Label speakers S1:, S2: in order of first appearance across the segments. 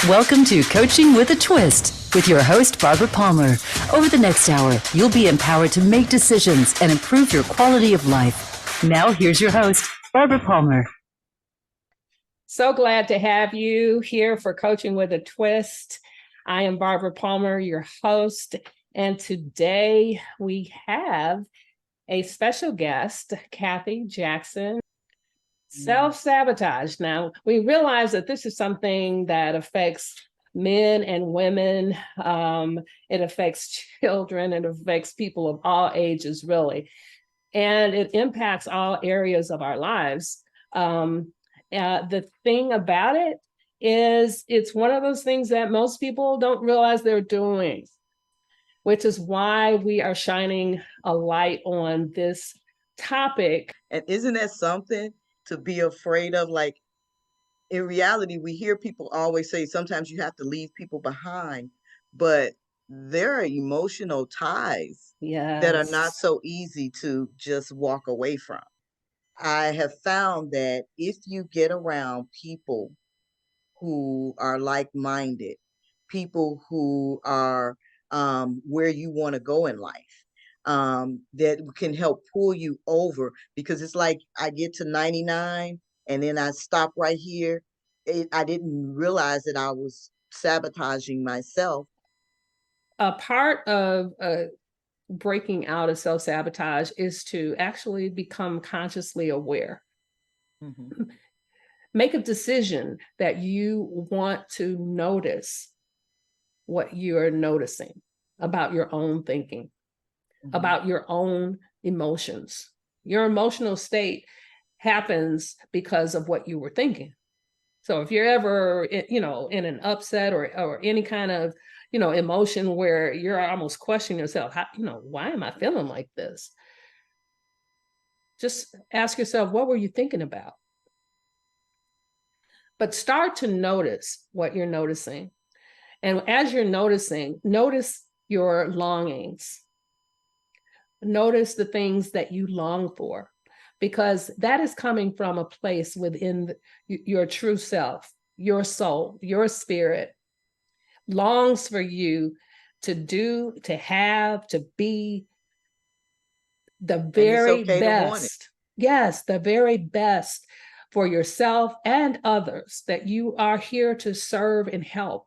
S1: Welcome to Coaching with a Twist with your host, Barbara Palmer. Over the next hour, you'll be empowered to make decisions and improve your quality of life. Now, here's your host, Barbara Palmer.
S2: So glad to have you here for Coaching with a Twist. I am Barbara Palmer, your host, and today we have a special guest, Kathryn Jackson. Self-sabotage. Now, we realize that this is something that affects men and women. It affects children. It affects people of all ages, really. And it impacts all areas of our lives. The thing about it is it's one of those things that most people don't realize they're doing, which is why we are shining a light on this topic.
S3: And isn't that something to be afraid of? Like, in reality, we hear people always say sometimes you have to leave people behind, but there are emotional ties that are not so easy to just walk away from. I have found that if you get around people who are like-minded, people who are where you want to go in life, that can help pull you over, because it's like I get to 99 and then I stop right here. I didn't realize that I was sabotaging myself.
S2: A part of breaking out of self-sabotage is to actually become consciously aware. Mm-hmm. Make a decision that you want to notice what you're noticing about your own thinking. Mm-hmm. About your own emotions. Your emotional state happens because of what you were thinking. So if you're ever, in an upset or any kind of, emotion where you're almost questioning yourself, why am I feeling like this? Just ask yourself, what were you thinking about? But start to notice what you're noticing. And as you're noticing, notice your longings. Notice the things that you long for, because that is coming from a place within your true self. Your soul, your spirit longs for you to do, to have, to be the very best. Yes, the very best for yourself and others, that you are here to serve and help.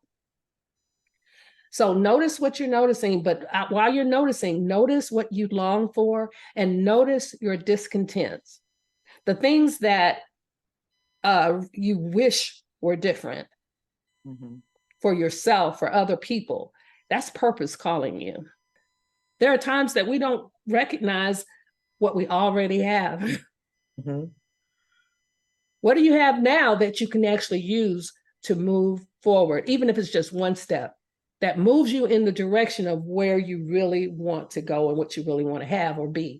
S2: So notice what you're noticing, but while you're noticing, notice what you long for and notice your discontents, the things that you wish were different. Mm-hmm. For yourself, for other people. That's purpose calling you. There are times that we don't recognize what we already have. Mm-hmm. What do you have now that you can actually use to move forward, even if it's just one step that moves you in the direction of where you really want to go and what you really want to have or be?